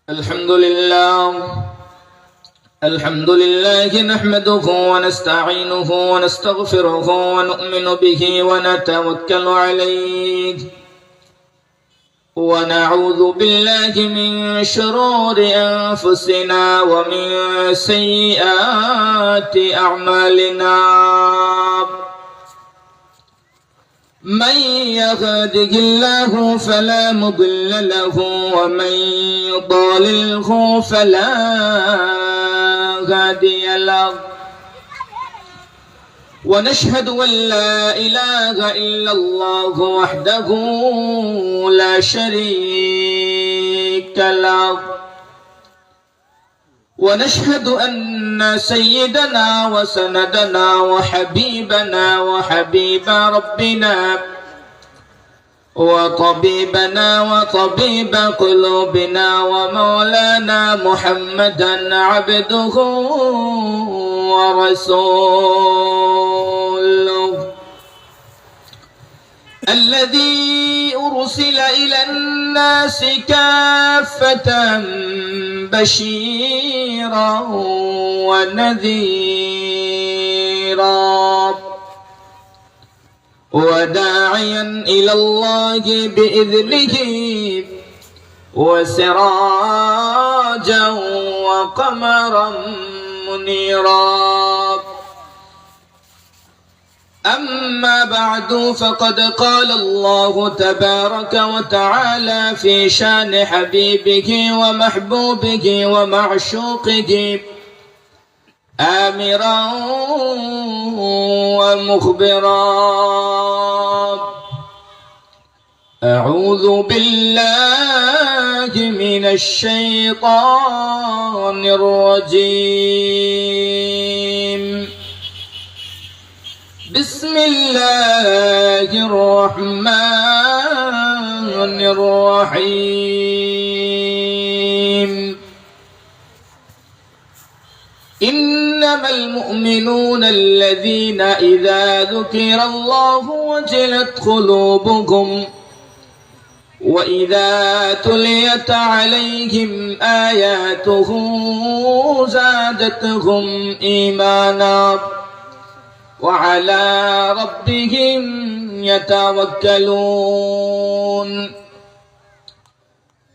الحمد لله نحمده ونستعينه ونستغفره ونؤمن به ونتوكل عليه ونعوذ بالله من شرور أنفسنا ومن سيئات أعمالنا. من يهده الله فلا مضل له ومن يضلله فلا هادي له، ونشهد أن لا إله إلا الله وحده لا شريك له، ونشهد أن سيدنا وسندنا وحبيبنا وحبيب ربنا وطبيبنا وطبيب قلوبنا ومولانا محمدا عبده ورسوله الذي أرسل إلى الناس كافة بشيرا ونذيرا وداعيا إلى الله بإذنه وسراجا وقمرا منيرا. أما بعد، فقد قال الله تبارك وتعالى في شان حبيبه ومحبوبه ومعشوقه آمرا ومخبرا: أعوذ بالله من الشيطان الرجيم. بسم الله الرحمن الرحيم. إنما المؤمنون الذين إذا ذكر الله وجلت قلوبهم وإذا تليت عليهم آياته زادتهم إيمانا وعلى ربهم يتوكلون.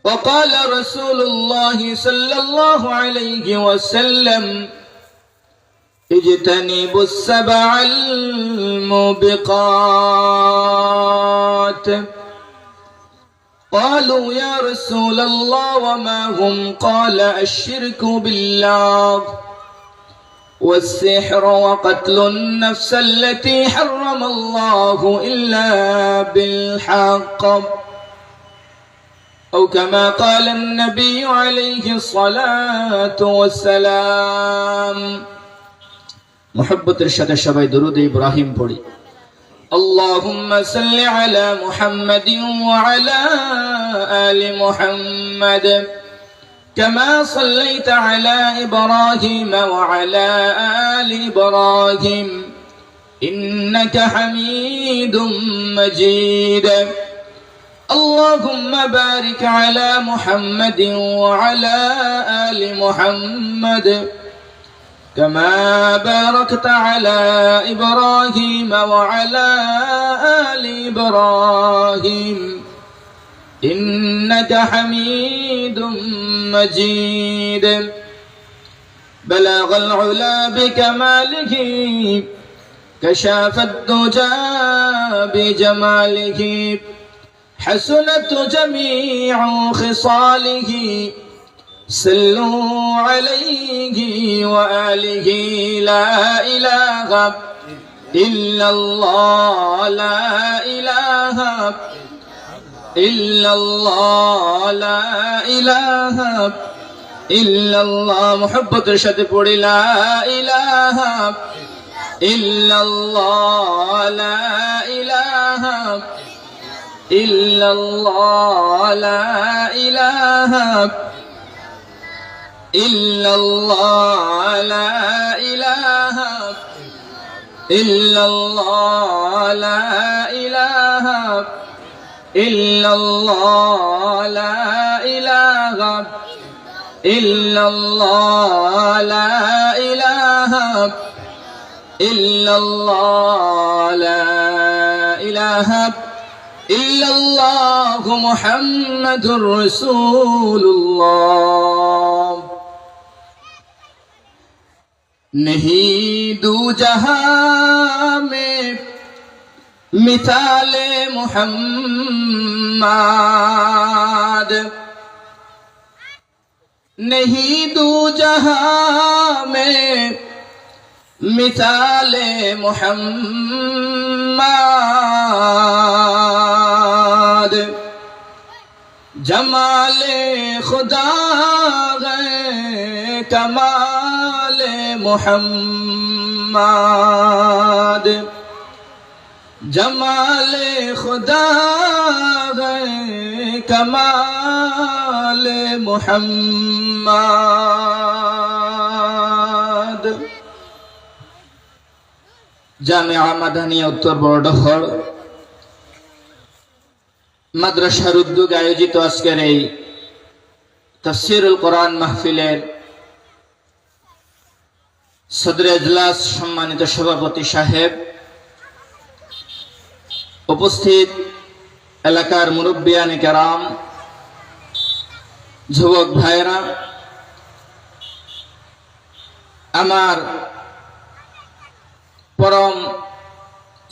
وقال رسول الله صلى الله عليه وسلم: اجتنبوا السبع الموبقات. قالوا: يا رسول الله وما هم؟ قال: الشرك بالله والسحر وقتل النفس التي حرم الله إلا بالحق، أو كما قال النبي عليه الصلاة والسلام. محبة الشهد شبه درود إبراهيم پڑی: اللهم صل على محمد وعلى آل محمد كما صليت على إبراهيم وعلى آل إبراهيم إنك حميد مجيد. اللهم بارك على محمد وعلى آل محمد كما باركت على إبراهيم وعلى آل إبراهيم إنك حميد مجيد. بلغ العلا بكماله كشاف الدجى بجماله حسنت جميع خصاله صلوا عليه وآله. لا إله إلا الله، لا إله إلا الله، لا إله إلا الله. محبت الشهد پڑی: لا إله إلا الله، لا إله إلا الله، لا إله إلا الله، لا إله إلا الله، لا إله إلا الله لا إله ইল্লাল্লাহ লা ইলাহা ইল্লাল্লাহ লা ইলাহা ইল্লাল্লাহ মুহাম্মাদুর রাসূলুল্লাহ। नहीं दू जहां में मिसाले मुहम्मद, नहीं दू जहां में मिसाले मुहम्मद। जमाले खुदा गए कमाले मुहम्मद, जमाले खुदा गए कमाले मुहम्मद। জামিয়া মাদানিয়া উত্তর বড়ডহর মাদ্রাসার উদ্যোগে আয়োজিত আজকের এই তাফসীরুল কোরআন মাহফিলের সদরে ইজলাস সম্মানিত সভাপতি সাহেব, উপস্থিত এলাকার মুরব্বিয়ানে কেরাম, যুবক ভাইরা, আমার পরম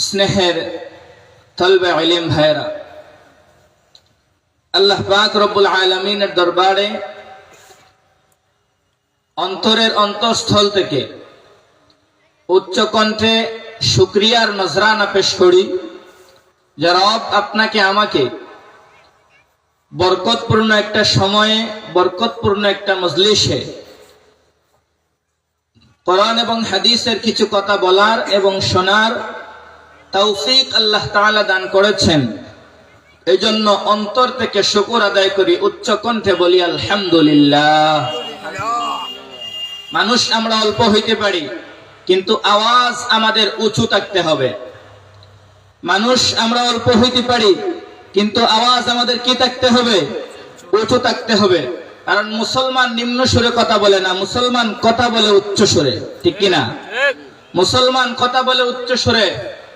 স্নেহের তলবে ইলম ভাইরা, আল্লাহ পাক রব্বুল আলামিনের দরবারে অন্তরের অন্তঃস্থল থেকে উচ্চ কণ্ঠে শুকরিয়ার নজরানা পেশ করি যে রব আপনাকে আমাকে বরকতপূর্ণ একটা সময়ে, বরকতপূর্ণ একটা মজলিসে কোরআন এবং হাদিসের কিছু কথা বলার এবং শোনার তৌফিক আল্লাহ তাআলা দান করেছেন। এই জন্য অন্তর থেকে শুকর আদায় করি, উচ্চ কণ্ঠে বলি আলহামদুলিল্লাহ। মানুষ আমরা অল্প হইতে পারি, কিন্তু আওয়াজ আমাদের উঁচু থাকতে হবে। মানুষ আমরা অল্প হইতে পারি, কিন্তু আওয়াজ আমাদের কি থাকতে হবে? উঁচু থাকতে হবে। কারণ মুসলমান নিম্ন সুরে কথা বলে না, মুসলমান কথা বলে উচ্চ সুরে, ঠিক কিনা? মুসলমান কথা বলে উচ্চ সুরে,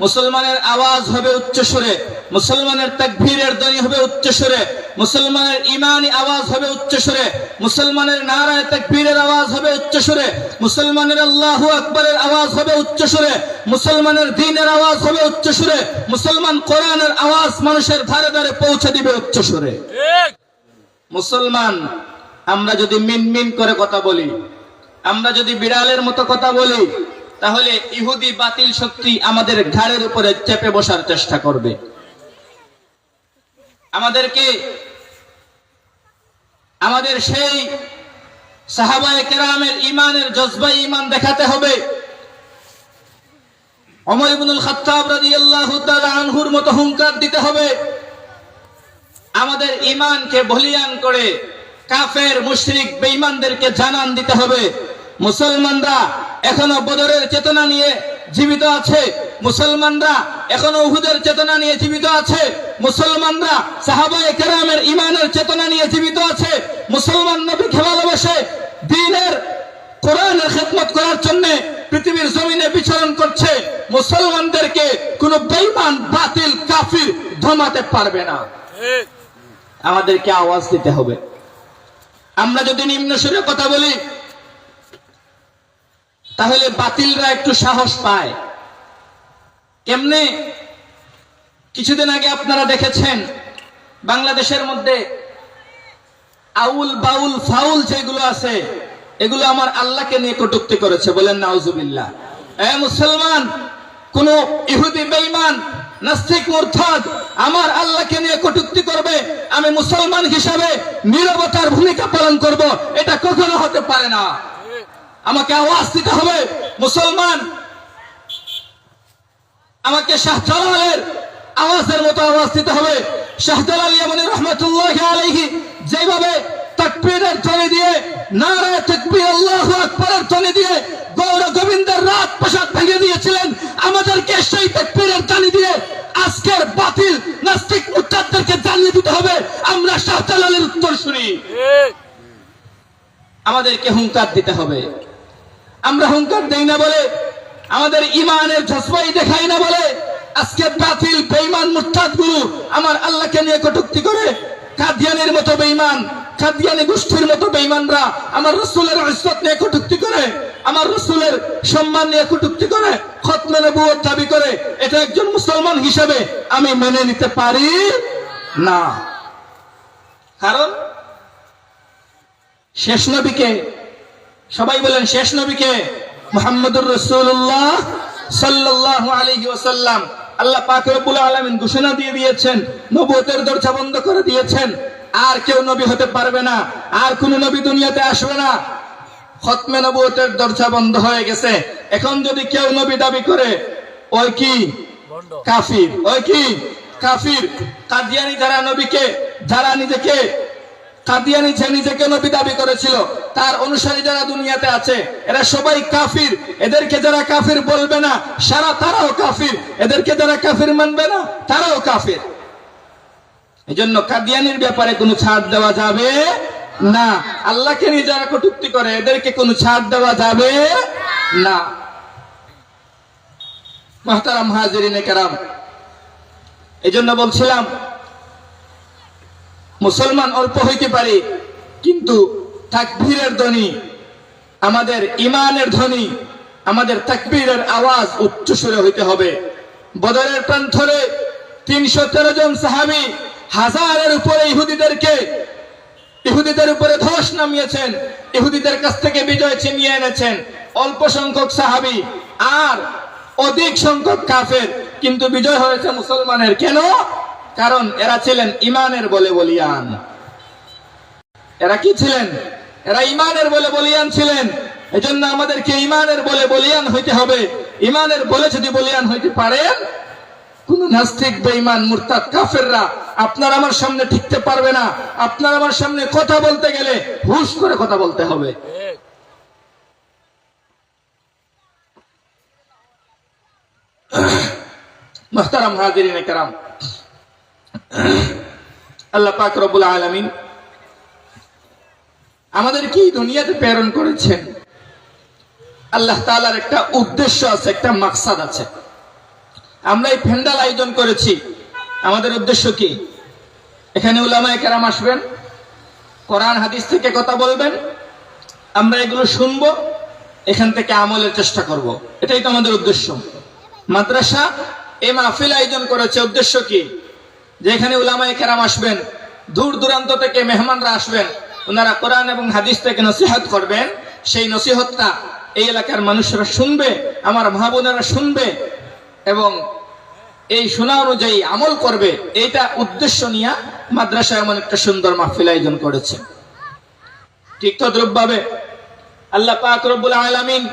মুসলমানের আওয়াজ হবে উচ্চ সুরে, মুসলমানের তাকবীরের ধ্বনি হবে উচ্চ সুরে, মুসলমানের ঈমানি আওয়াজ হবে উচ্চ সুরে, মুসলমানের নারায়ে তাকবীরের আওয়াজ হবে উচ্চ সুরে, মুসলমানের আল্লাহু আকবারের আওয়াজ হবে উচ্চ সুরে, মুসলমানের দ্বীনের আওয়াজ হবে উচ্চ সুরে, মুসলমান কোরআনের আওয়াজ মানুষের ধারে ধারে পৌঁছে দিবে উচ্চ সুরে। মুসলমান আমরা যদি মিনমিন করে কথা বলি, আমরা যদি বিড়ালের মতো কথা বলি, তাহলে ইহুদি বাতিল শক্তি আমাদের ঘাড়ের উপরে চেপে বসার চেষ্টা করবে। আমাদেরকে আমাদের সেই সাহাবায়ে কেরামের ঈমানের জজবা ঈমান দেখাতে হবে। ওমর ইবনুল খাত্তাব রাদিয়াল্লাহু তাআলা আনহুর মতো হুঙ্কার দিতে হবে। আমাদের ঈমানকে বলিয়ান করে কাফের মুশরিক বেঈমানদেরকে জানান দিতে হবে মুসলমানরা এখনো বদরের চেতনা নিয়ে জীবিত আছে, মুসলমানরা এখনো উহুদের চেতনা নিয়ে জীবিত আছে, মুসলমানরা সাহাবায়ে কেরামের ঈমানের চেতনা নিয়ে জীবিত আছে, মুসলমান নবীকে ভালোবাসে, দ্বীনের কোরআনের খেদমত করার জন্য পৃথিবীর জমিনে বিচরণ করছে। মুসলমানদেরকে কোন বেঈমান বাতিল কাফির থামাতে পারবে না। আমাদেরকে আওয়াজ দিতে হবে। আমরা যদি নিম্ন সুরে কথা বলি, তাহলে বাতিলরা একটু সাহস পায়। কেমনে? কিছুদিন আগে আপনারা দেখেছেন বাংলাদেশের মধ্যে আউল বাউল ফাউল যেগুলো আছে, এগুলো আমার আল্লাহকে নিয়ে কটূক্তি করেছে। বলেন নাউজুবিল্লাহ। মুসলমান কোন ইহুদি বেঈমান নাস্তিক মুরতাদ আমার আল্লাহকে নিয়ে কটূক্তি করবে, আমি মুসলমান হিসাবে নীরবতার ভূমিকা পালন করব, এটা কখনো হতে পারে না। আমাকে আওয়াজ দিতে হবে। মুসলমান আমাকে শাহজালালের আওয়াজের মতো আওয়াজ দিতে হবে। শাহজালাল ইয়ামানী রাহমাতুল্লাহি আলাইহি যেভাবে তাকবীরের ধ্বনি দিয়ে, নারায়ে তাকবীর আল্লাহু আকবারের ধ্বনি দিয়ে গৌর গোবিন্দের রাত প্রসাদ ভেঙে দিয়েছিলেন, আমাদেরকে সেই তাকবীরের ধ্বনি দিয়ে আজকের বাতিল নাস্তিক মুরতাদদেরকে জানিয়ে দিতে হবে আমরা শাহজালালের উত্তর শুনি। আমাদেরকে হুঙ্কার দিতে হবে। আমরা হুঙ্কার দেই না বলে, আমাদের ইমানের জজবাই দেখাই না বলে আজকে বাতিল বেঈমান মুরতাদ গুরু আমার আল্লাহকে নিয়ে কটূক্তি করে। কাদিয়ানের মতো বেঈমান, কাদিয়ানি গোষ্ঠীর মতো বেঈমানরা আমার রাসূলের ইজ্জত নিয়ে কটূক্তি করে, আমার রাসূলের সম্মান নিয়ে কটূক্তি করে, খতমে নবুয়ত দাবি করে। এটা একজন মুসলমান হিসেবে আমি মেনে নিতে পারি না। কারণ শেষ নবীকে, সবাই বলেন শেষ নবীকে, মুহাম্মদুর রাসূলুল্লাহ সাল্লাল্লাহু আলাইহি ওয়াসাল্লাম আল্লাহ পাক রব্বুল আলামিন ঘোষণা দিয়ে দিয়েছেন, নবুয়তের দরজা বন্ধ করে দিয়েছেন। আর কেউ নবী হতে পারবে না, আর কোন নবী দুনিয়াতে আসবে না। খতমে নবুয়তের দরজা বন্ধ হয়ে গেছে। এখন যদি কেউ নবী দাবি করে, ওই কি কাফির, ওই কি কাফির। কাদিয়ানি যারা নবীকে, যারা নিজেকে কাদিয়ানি যে নিজেকে নবী দাবি করেছিল, তার অনুসারী যারা দুনিয়াতে আছে, এরা সবাই কাফির। এদেরকে যারা কাফির বলবে না, সারা তারাও কাফির। এদেরকে যারা কাফির মানবে না, তারাও কাফির। এজন্য কাদিয়ানির ব্যাপারে কোনো ছাড় দেওয়া যাবে না। আল্লাহকে নিয়ে যারা কটূক্তি করে, এদেরকে কোনো ছাড় দেওয়া যাবে না। মুহতারাম হাজিরিনে কেরাম, এজন্য বলছিলাম মুসলমান অল্প হইতে পারি, কিন্তু তাকবীরের ধ্বনি, আমাদের ইমানের ধ্বনি, আমাদের তাকবীরের আওয়াজ উচ্চ সুরে হইতে হবে। বদরের প্রান্তরে 313 জন সাহাবী হাজারের উপরে ইহুদিদের উপরে ধস নামিয়েছেন, ইহুদিদের কাছ থেকে বিজয় ছিনিয়ে এনেছেন। অল্প সংখ্যক সাহাবী আর অধিক সংখ্যক কাফের, কিন্তু বিজয় হয়েছে মুসলমানের। কেন? কারণ এরা ছিলেন ইমানের বলে বলিয়ান। এরা কি ছিলেন? এরা ইমানের বলে বলিয়ান ছিলেন। এজন্য আমাদেরকে ইমানের বলে বলিয়ান হইতে হবে। ইমানের বলে যদি বলিয়ান হইতে পারেন, কোন নাস্তিক বেঈমান মুরতাদ কাফেররা আপনার আমার সামনে টিকতে পারবে না। আপনার আমার সামনে কথা বলতে গেলে হুশ করে কথা বলতে হবে। মুহতারাম হাজিরিনে কেরাম, আল্লাহ পাক রব্বুল আলামিন আমাদের কি দুনিয়াতে প্রেরণ করেছেন, আল্লাহ তাআলার একটা উদ্দেশ্য আছে, একটা মাকসাদ আছে। আমরা এই প্যান্ডেল আয়োজন করেছি, আমাদের উদ্দেশ্য কি? এখানে উলামায়ে কেরাম আসবেন, কোরআন হাদিস থেকে কথা বলবেন, আমরা এগুলো শুনবো, এখান থেকে আমলের চেষ্টা করব। এটাই তো আমাদের উদ্দেশ্য। মাদ্রাসা এই মাহফিল আয়োজন করেছে, উদ্দেশ্য কি? যে এখানে উলামায়ে কেরাম আসবেন, দূর দূরান্ত থেকে মেহমানরা আসবেন, ওনারা কোরআন এবং হাদিস থেকে নসিহত করবেন। সেই নসিহতটা এই এলাকার মানুষরা শুনবে, আমার মা বোনেরা শুনবে এবং এই শোনা অনুযায়ী আমল করবে। এইটা উদ্দেশ্য নিয়ে মাদ্রাসা এমন একটা সুন্দর মাহফিল আয়োজন করেছে। ঠিক তদ্রূপভাবে আল্লাহ পাক রব্বুল আলামিন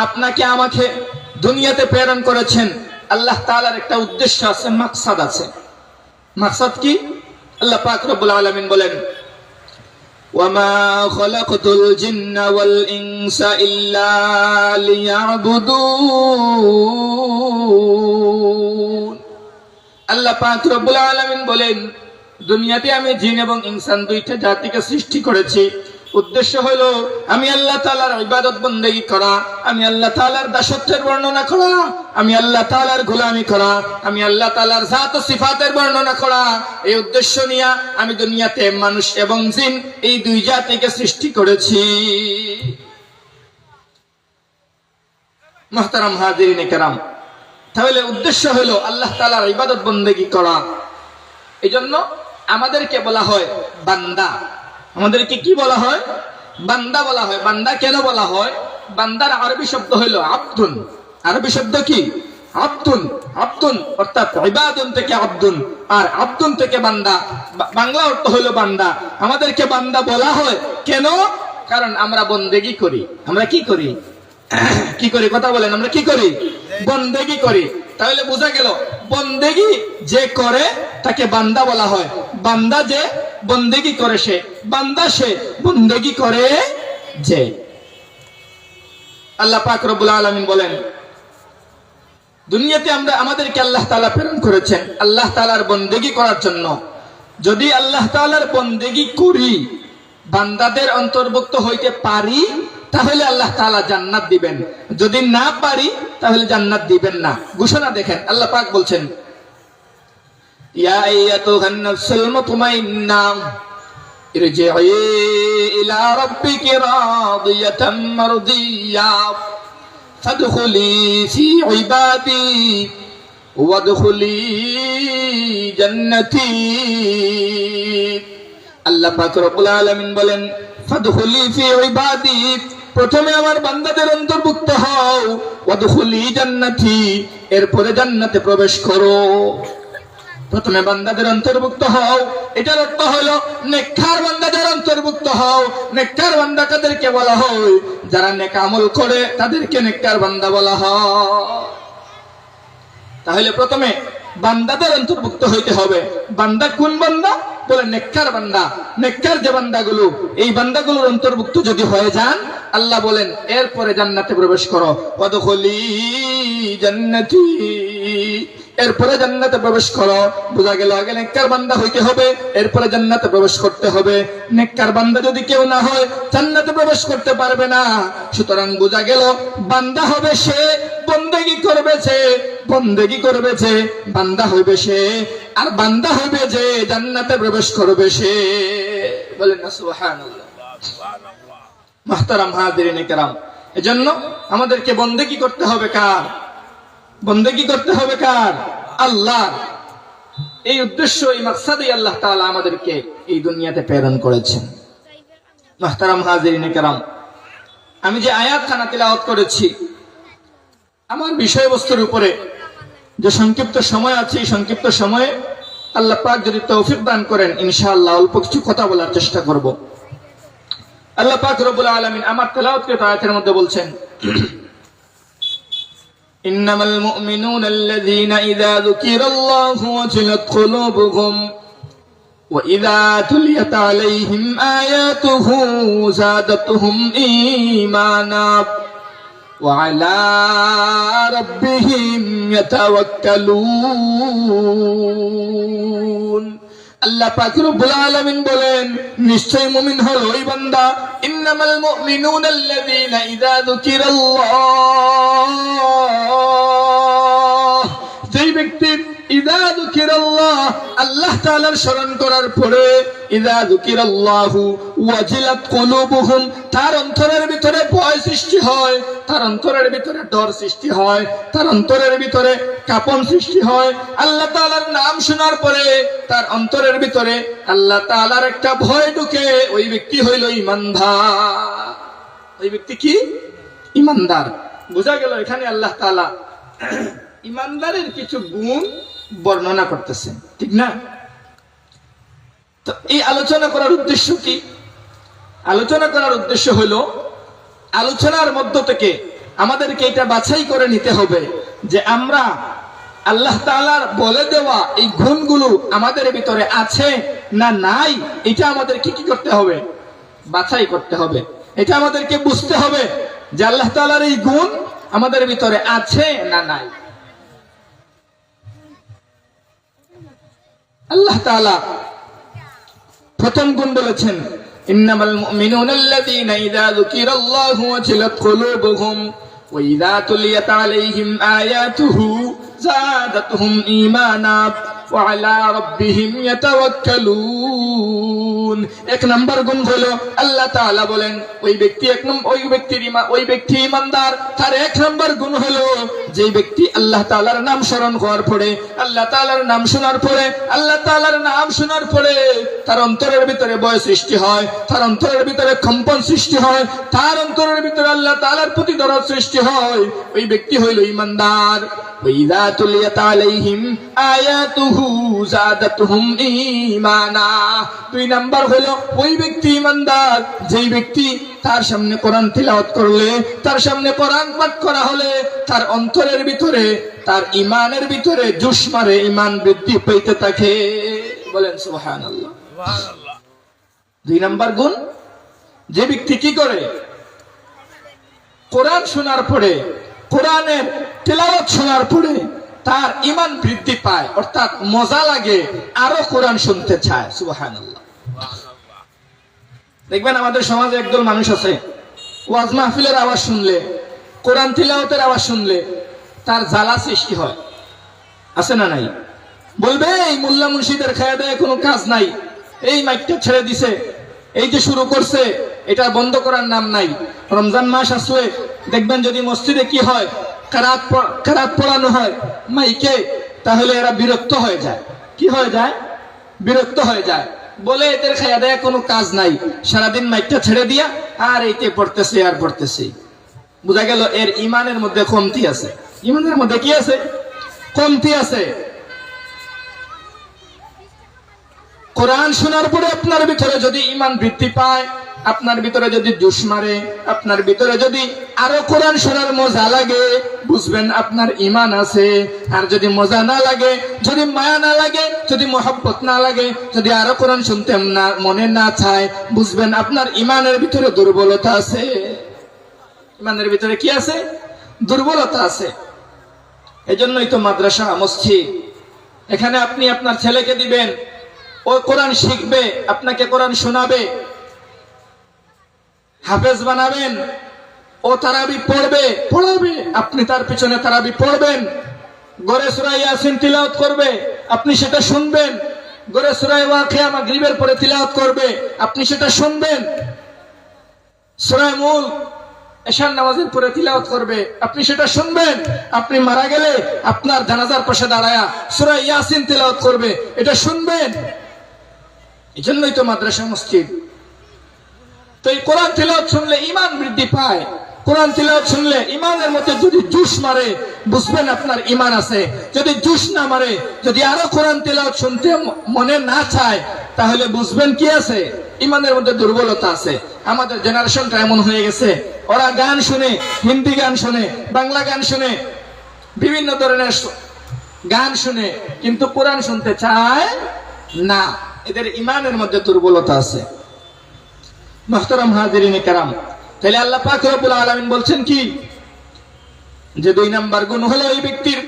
আপনাকে আমাকে দুনিয়াতে প্রেরণ করেছেন। আল্লাহ তাআলার একটা উদ্দেশ্য আছে, মাকসাদ আছে। মাকসাদ কি? আল্লাহ পাক রব্বুল আলামিন বলেন, ওয়ামা খালাকতুল জিন্না ওয়াল ইনসা ইল্লা লিয়াবুদুন। আল্লাহ পাক রব্বুল আলামিন বলেন, দুনিয়াতে আমি জিন এবং ইনসান দুইটা জাতিকে সৃষ্টি করেছি। উদ্দেশ্য হলো আমি আল্লাহ তাআলার ইবাদত বন্দেগী করা, আমি আল্লাহ তাআলার দাসত্বের বর্ণনা করা, আমি আল্লাহ তাআলার গোলামি করা, আমি আল্লাহ তাআলার জাত ও সিফাতের বর্ণনা করা। এই উদ্দেশ্য নিয়ে আমি দুনিয়াতে মানুষ এবং জিন এই দুই জাতিকে সৃষ্টি করেছি। মুহতারাম হাজিরিনে কেরাম, তাহলে উদ্দেশ্য হলো আল্লাহ তাআলার ইবাদত বন্দেগী করা। এজন্য আমাদেরকে বলা হয় বান্দা। আমাদেরকে কি বলা হয়? বান্দা বলা হয়। বান্দা কেন বলা হয়? বান্দার আরবি শব্দ হলো আব্দুন। আরবি শব্দ কি? আব্দুন। আব্দুন অর্থাৎ ইবাদুন থেকে আব্দুন, আর আব্দুন থেকে বান্দা। বাংলা অর্থ হলো বান্দা। আমাদেরকে বান্দা বলা হয় কেন? কারণ আমরা বন্দেগী করি। আমরা কি করি? কি করি? কথা বলেন, আমরা কি করি? বন্দেগী করি। তাহলে বোঝা গেল বন্দেগী যে করে তাকে বান্দা বলা হয়। বান্দা যে বন্দেগী করে সে বান্দা, সে বন্দেগী করে যে। আল্লাহ পাক রব্বুল আলামিন বলেন, দুনিয়াতে আমাদেরকে আল্লাহ তাআলা প্রেরণ করেছেন আল্লাহ তাআলার বন্দেগী করার জন্য। যদি আল্লাহ তাআলার বন্দেগী করি, বান্দাদের অন্তর্ভুক্ত হইতে পারি তাহলে আল্লাহ তাআলা জান্নাত দিবেন, যদি না পারি তাহলে জান্নাত দিবেন না। ঘোষণা দেখেন, আল্লাহ পাক বলছেন, ইয়া আইয়াতুহান নাফসুল মুতমাইন্না ইরজিই ইলা রাব্বিকি রাদিয়াতাম মারদিয়্যা ফাদখুলি ফি ইবাদি ওয়াদখুলি জান্নাতি। আল্লাহ পাক রব্বুল আলামিন বলেন, ফাদখুলি ফি ইবাদি, প্রথমে আমার বান্দাদের অন্তর্ভুক্ত হও, ওয়াদখুলি জান্নাতি, এরপরে জান্নাতে প্রবেশ করো। প্রথমে বান্দাদের অন্তর্ভুক্ত হও, এটার অর্থ হলো নেককার বান্দাদের অন্তর্ভুক্ত হও। নেককার বান্দা কাদেরকে বলা হয়? যারা নেক আমল করে তাদেরকে নেককার বান্দা বলা হয়। তাহলে প্রথমে বান্দাদের অন্তর্ভুক্ত হইতে হবে। বান্দা কোন বান্দা? বলে নেককার বান্দা। নেককার যে বান্দাগুলো, এই বান্দাগুলোর অন্তর্ভুক্ত যদি হয়ে যান, আল্লাহ বলেন এরপরে জান্নাতে প্রবেশ করো, ওয়াদখুলি জান্নাতি, এরপরে জান্নাতে প্রবেশ করো। বোঝা গেল আগে নেককার বান্দা হইতে হবে, এরপরে জান্নাতে প্রবেশ করতে হবে। নেককার বান্দা যদি কেউ না হয় জান্নাতে প্রবেশ করতে পারবে না। সুতরাং বোঝা গেল বান্দা হবে সে, বন্দেগী করবে সে, বন্দেগী করবে যে, বান্দা হইবে সে, আর বান্দা হইবে যে জান্নাতে প্রবেশ করবে সে। বলেন না সুবহানাল্লাহ। মুহতারাম হাজিরিনে কেরাম, এজন্য আমাদেরকে বন্দেগী করতে হবে কার? বন্দেগী করতে হবে কার? আল্লাহ। এই উদ্দেশ্য, এই মাকসাদেই আল্লাহ তাআলা আমাদেরকে এই দুনিয়াতে প্রেরণ করেছেন। মুহতারাম হাজিরিনে কেরাম, আমি যে আয়াতখানা তিলাওয়াত করেছি, আমার বিষয়বস্তুর উপরে যে সংক্ষিপ্ত সময় আছে, এই সংক্ষিপ্ত সময়ে আল্লাহ পাক যদি তৌফিক দান করেন, ইনশাআল্লাহ অল্প কিছু কথা বলার চেষ্টা করব। আল্লাহ পাক রব্বুল আলামিন আমার তেলাওয়াতকৃত আয়াতের মধ্যে বলছেন, ইন্নামাল মুমিনুনা আল্লাযীনা ইযা যুকিরাল্লাহু ওয়াজিলাত কুলুবুহুম ওয়া ইযা তুলিয়াত আলাইহিম আয়াতুহু যাদাতুহুম ঈমানা ওয়া আলা রাব্বিহিম ইয়াতাওয়াক্কালুন। আল্লাহ পাক রব্বুল আলামিন বলেন, নিশ্চয় মুমিন হলো ওই বান্দা, ইন্নামাল মুমিনুনা আল্লাযীনা ইযা যুকিরাল্লাহ, যেই ব্যক্তি ইযা যুকিরাল্লাহ, আল্লাহ তাআলার স্মরণ করার পরে, ইযা যুকিরাল্লাহু ওয়াজিলাত কুলুবুহুম, তার অন্তরের ভিতরে ভয় সৃষ্টি হয়, তার অন্তরের ভিতরে ডর সৃষ্টি হয়, তার অন্তরের ভিতরে কাঁপন সৃষ্টি হয়। আল্লাহ তাআলার নাম শোনার পরে তার অন্তরের ভিতরে আল্লাহ তাআলার একটা ভয় ঢুকে, ওই ব্যক্তি হইল ঈমানদার। ওই ব্যক্তি কি? ঈমানদার। বোঝা গেল এখানে আল্লাহ তাআলা ঈমানদারের কিছু গুণ বর্ণনা করতেছেন, ঠিক না? তো এই আলোচনা করার উদ্দেশ্য কি? আলোচনা করার উদ্দেশ্য হলো, আলোচনার মধ্য থেকে আমাদেরকে এটা বাছাই করে নিতে হবে যে আমরা আল্লাহ তাআলার বলে দেওয়া এই গুণগুলো আমাদের ভিতরে আছে না নাই, এটা আমাদেরকে কি করতে হবে? বাছাই করতে হবে। এটা আমাদেরকে বুঝতে হবে যে আল্লাহ তাআলার এই গুণ আমাদের ভিতরে আছে না নাই। আল্লাহ তাআলা প্রথম গুণ বলেছেন, ইন্নামাল মুমিনুনা আল্লাযীনা ইযা যুকিরাল্লাহু ওয়াজিলাত কুলুবুহুম ওয়া ইযা তুলিয়াত আলাইহিম আয়াতুহু যাদাতুহুম ঈমানা ওয়া আলা রাব্বিহিম ইয়াতাওয়াক্কালুন। এক নাম্বার গুণ হলো আল্লাহ তাআলা বলেন ওই ব্যক্তি ঈমানদার। তার এক নাম্বার গুণ হলো যে ব্যক্তি আল্লাহ তাআলার নাম স্মরণ করার পরে, আল্লাহ তাআলার নাম শোনার পরে, আল্লাহ তাআলার নাম শোনার পরে তার অন্তরের ভিতরে ভয় সৃষ্টি হয়, তার অন্তরের ভিতরে কম্পন সৃষ্টি হয়, তার অন্তরের ভিতরে আল্লাহ তাআলার প্রতি দরদ সৃষ্টি হয়, ওই ব্যক্তি হইল ঈমানদার। ওয়া ইযা তুলিয়াত আলাইহিম আয়াতুহু যাদাতুহুম ঈমানা। দুই নাম্বার হলো ওই ব্যক্তি ঈমানদার যেই ব্যক্তি তার সামনে কোরআন তিলাওয়াত করলে, তার সামনে কোরআন পাঠ করা হলে তার অন্তরের ভিতরে, তার ঈমানের ভিতরে জোশ মারে, ঈমান বৃদ্ধি পেতে থাকে। বলেন সুবহানাল্লাহ। দুই নাম্বার গুণ, যে ব্যক্তি কি করে? কোরআন শোনার পরে, কোরআনের তিলাওয়াত শোনার পরে তার ঈমান বৃদ্ধি পায়, অর্থাৎ মজা লাগে, আরো কোরআন শুনতে চায়। সুবহানাল্লাহ। দেখবেন আমাদের সমাজে একদল মানুষ আছে, ওয়াজ মাহফিলের আওয়াজ শুনলে, কোরআন তিলাওয়াতের আওয়াজ শুনলে তার জ্বালা সৃষ্টি হয়, আছে না নাই? বলবে এই মোল্লা মুন্সিদের খায়া দেয় কোনো কাজ নাই, এই মাইকটা ছেড়ে দিছে, এই যে শুরু করছে এটা বন্ধ করার নাম নাই। রমজান মাস আসলে দেখবেন যদি মসজিদে কি হয়, কেরাত পড়ানো হয় মাইকে, তাহলে এরা বিরক্ত হয়ে যায়। কি হয়ে যায়? বিরক্ত হয়ে যায়। বলে এদের খায়া দেয় কোনো কাজ নাই, সারাদিন মাইকটা ছেড়ে দিয়া আর এইতে পড়তেছে আর পড়তেছে। বোঝা গেল এর ইমানের মধ্যে কমতি আছে। ইমানের মধ্যে কি আছে? কমতি আছে। কোরআন শোনার পরে আপনার ভিতরে যদি ইমান বৃদ্ধি পায়, আপনার ভিতরে যদি জোশ মারে, আপনার ভিতরে যদি আরো কোরআন শোনার মজা লাগে, বুঝবেন আপনার ইমান আছে। আর যদি মজা না লাগে, যদি মায়া না লাগে, যদি মহব্বত না লাগে, যদি আরো কোরআন শুনতে না মনে না চায়, বুঝবেন আপনার ইমানের ভিতরে দুর্বলতা আছে। ইমানের ভিতরে কি আছে? দুর্বলতা আছে। এজন্যই তো মাদ্রাসা, মসজিদ। এখানে আপনি আপনার ছেলেকে দিবেন, ও কোরআন শিখবে, আপনাকে কোরআন শোনাবে, হাফেজ বানাবেন, ও তারাবি পড়বে, পড়াবে, আপনি তার পিছনে তারাবি পড়বেন। গরে সূরা ইয়াসিন তিলাওয়াত করবে, আপনি সেটা শুনবেন। গরে সূরা ওয়াকিয়া মাগরিবের পরে তিলাওয়াত করবে, আপনি সেটা শুনবেন। সূরা মুলক এশার নামাজের পরে তিলাওয়াত করবে, আপনি সেটা শুনবেন। আপনি মারা গেলে আপনার জানাজার পাশে দাঁড়ায়া সূরা ইয়াসিন তিলাওয়াত করবে, এটা শুনবেন। এজন্যই তো মাদ্রাসা, মসজিদ। তো এই কোরআন তিলাওয়াত শুনলে ইমান বৃদ্ধি পায়। কোরআন তিলাওয়াত শুনলে ইমানের মধ্যে যদি জোশ মারে, বুঝবেন আপনার ইমান আছে। যদি জোশ না মারে, যদি আরো কোরআন তিলাওয়াত শুনতে মনে না চায়, তাহলে বুঝবেন কি আছে? ইমানের মধ্যে দুর্বলতা আছে। আমাদের জেনারেশনটা এমন হয়ে গেছে, ওরা গান শুনে, হিন্দি গান শুনে, বাংলা গান শুনে, বিভিন্ন ধরনের গান শুনে, কিন্তু কোরআন শুনতে চায় না। এদের ইমানের মধ্যে দুর্বলতা আছে। মুহতারাম হাজিরিন কেরাম, তাহলে আল্লাহ পাক রব্বুল আলামিন বলছেন কি, যে 2 নাম্বার গুণ হলো এই ব্যক্তির,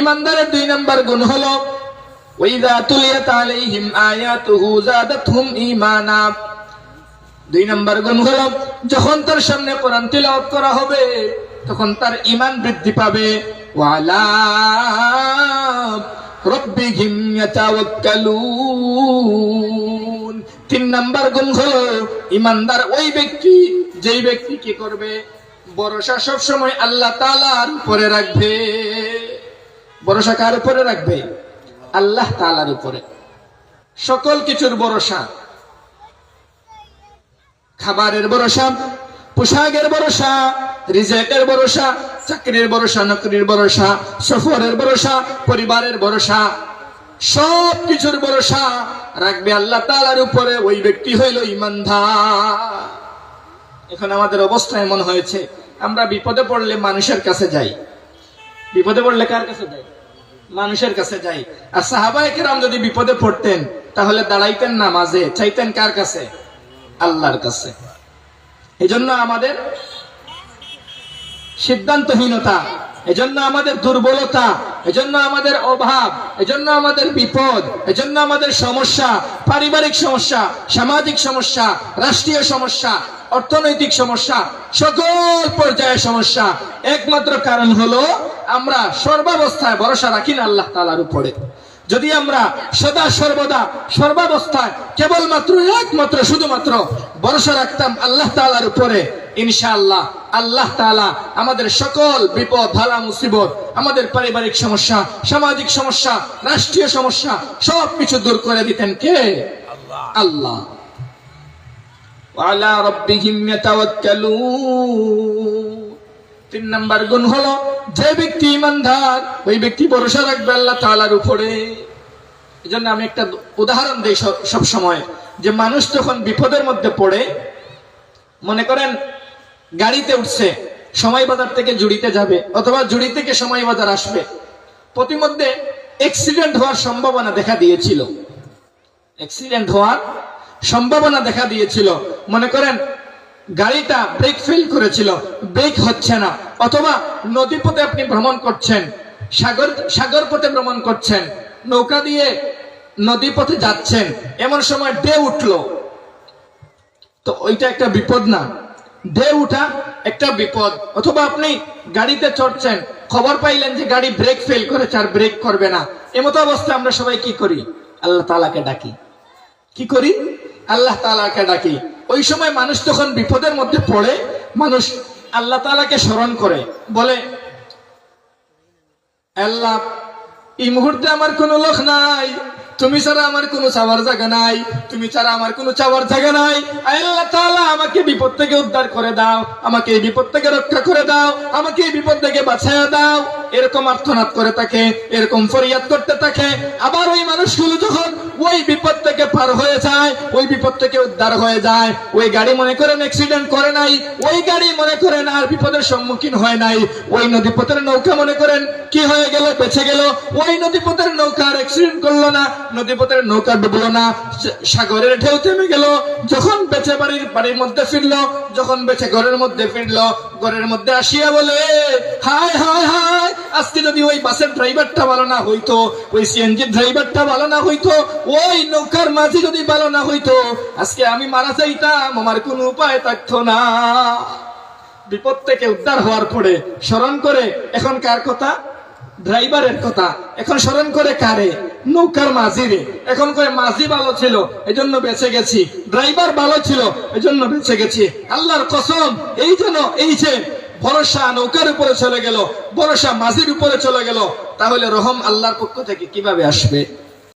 ইমানদারের 2 নাম্বার গুণ হলো ওয়াইযা তুলিয়াত আলাইহিম আয়াতুহু যাদাতহুম ঈমানা। 2 নাম্বার গুণ হলো যখন তার সামনে কোরআন তিলাওয়াত করা হবে, তখন তার ঈমান বৃদ্ধি পাবে। ওয়ালা রব্বিহিম ইয়াতাওয়াক্কালুন। 3 নাম্বার গুণ হলো ইমানদার ওই ব্যক্তি, যেই ব্যক্তি কি করবে? ভরসা সব সময় আল্লাহ তাআলার উপরে রাখবে। ভরসা কার উপরে রাখবে? আল্লাহ তাআলার উপরে। সকল কিছুর ভরসা, খাবারের ভরসা, পোশাকের ভরসা, রিজেকের ভরসা, চাকরির ভরসা, নকরির ভরসা, সফরের ভরসা, পরিবারের ভরসা, সব কিছুর ভরসা রাখবে আল্লাহ তাআলার উপরে। ওই ব্যক্তি হইল ঈমানদার। এখন আমাদের অবস্থা এমন হয়েছে, আমরা বিপদে পড়লে মানুষের কাছে যাই। বিপদে পড়লে কার কাছে যাই? মানুষের কাছে যাই। আর সাহাবায়ে কেরাম যদি বিপদে পড়তেন, তাহলে দাঁড়াইতেন না মাঝে, চাইতেন কার কাছে? আল্লাহর কাছে। এজন্য আমাদের সিদ্ধান্তহীনতা, এজন্য আমাদের দুর্বলতা, এজন্য আমাদের অভাব, এজন্য আমাদের বিপদ, এজন্য আমাদের সমস্যা, পারিবারিক সমস্যা, সামাজিক সমস্যা, রাষ্ট্রীয় সমস্যা, অর্থনৈতিক সমস্যা, সকল পর্যায়ের সমস্যা। একমাত্র কারণ হলো আমরা সর্বাবস্থায় ভরসা রাখি না আল্লাহ তাআলার উপরে। যদি আমরা সদা সর্বদা সর্বাবস্থায় কেবলমাত্র একমাত্র শুধুমাত্র ভরসা রাখতাম আল্লাহ তাআলার উপরে, ইনশাআল্লাহ আল্লাহ তাআলা আমাদের সকল বিপদ, বালা, মুসিবত, আমাদের পারিবারিক সমস্যা, সামাজিক সমস্যা, রাষ্ট্রীয় সমস্যা সবকিছু দূর করে দিতেন কে? আল্লাহ। ওয়ালা রাব্বিহিম ইয়াতাওয়াক্কালুন। 3 নাম্বার গুণ হলো যে ব্যক্তি ঈমানদার, ওই ব্যক্তি ভরসা রাখবে আল্লাহ তাআলার উপরে। এজন্য আমি একটা উদাহরণ দেই সব সময়, যে মানুষ যখন বিপদের মধ্যে পড়ে, মনে করেন গাড়িতে উঠছে, সময় বাজার থেকে জুড়িতে যাবে, অথবা জুড়ি থেকে সময় বাজার আসবে, প্রতিমধ্যে অ্যাক্সিডেন্ট হওয়ার সম্ভাবনা দেখা দিয়েছিল। অ্যাক্সিডেন্ট হওয়ার সম্ভাবনা দেখা দিয়েছিল। মনে করেন গাড়িটা ব্রেক ফেল করেছিল, ব্রেক হচ্ছে না, অথবা নদী পথে আপনি ভ্রমণ করছেন, সাগর পথে ভ্রমণ করছেন, নৌকা দিয়ে নদী পথে যাচ্ছেন, এমন সময় ঢেউ উঠলো, তো ওইটা একটা বিপদ না? ঢেউ উঠা একটা বিপদ। অথবা আপনি গাড়িতে চড়ছেন, খবর পাইলেন যে গাড়ি ব্রেক ফেল করেছে আর ব্রেক করবে না, এমতো অবস্থায় আমরা সবাই কি করি? আল্লাহ তাআলাকে ডাকি। কি করি? আল্লাহ তাআলাকে ডাকি। ওই সময় মানুষ যখন বিপদের মধ্যে পড়ে, মানুষ আল্লাহ তাআলাকে স্মরণ করে, বলে আল্লাহ এই মুহূর্তে আমার কোনো লোক নাই, তুমি ছাড়া আমার কোনো চাওয়ার জায়গা নাই, তুমি ছাড়া আমার কোনো চাওয়ার জায়গা নাই। আল্লাহ তাআলা আমাকে বিপদ থেকে উদ্ধার করে দাও, আমাকে এই বিপদ থেকে রক্ষা করে দাও, আমাকে এই বিপদ থেকে বাঁচাইয়া দাও। এরকম আর্তনাদ করে থাকে, এরকম ফরিয়াদ করতে থাকে। আবার ওই মানুষগুলো যখন ওই বিপদ থেকে পার হয়ে যায়, ওই বিপদ থেকে উদ্ধার হয়ে যায়, ওই গাড়ি মনে করেন অ্যাক্সিডেন্ট করে নাই, ওই গাড়ি মনে করেন আর বিপদের সম্মুখীন হয় নাই, ওই নদীপথের নৌকা মনে করেন কি হয়ে গেল? বেঁচে গেল। ওই নদীপথের নৌকা আর অ্যাক্সিডেন্ট করলো না, নদীপথের নৌকা ডুবলো না, সাগরের ঢেউ থেমে গেল। যখন বেঁচে বাড়ির মধ্যে ফিরলো, যখন বেঁচে ঘরের মধ্যে ফিরলো, ঘরের মধ্যে আসিয়া বলে হায় হায় হায়, আজকে যদি ওই বাসের ড্রাইভারটা ভালো না হইতো, ওই সিএনজি ড্রাইভারটা ভালো না হইতো, ওই নৌকার মাঝি যদি ভালো না হইতো, আজকে আমি মারা যাইতাম, আমার কোনো উপায় থাকতো না। বিপদ থেকে উদ্ধার হওয়ার পরে স্মরণ করে এখন কার কথা? ড্রাইভারের কথা। এখন স্মরণ করে কারে? নৌকার মাঝিরে। এখন করে মাঝি ভালো ছিল এজন্য বেঁচে গেছি, ড্রাইভার ভালো ছিল এজন্য বেঁচে গেছি। আল্লাহর কসম, এই জন্য এই যে ভরসা নৌকার উপরে চলে গেল, ভরসা মাঝির উপরে চলে গেল, তাহলে রহম আল্লাহর পক্ষ থেকে কিভাবে আসবে?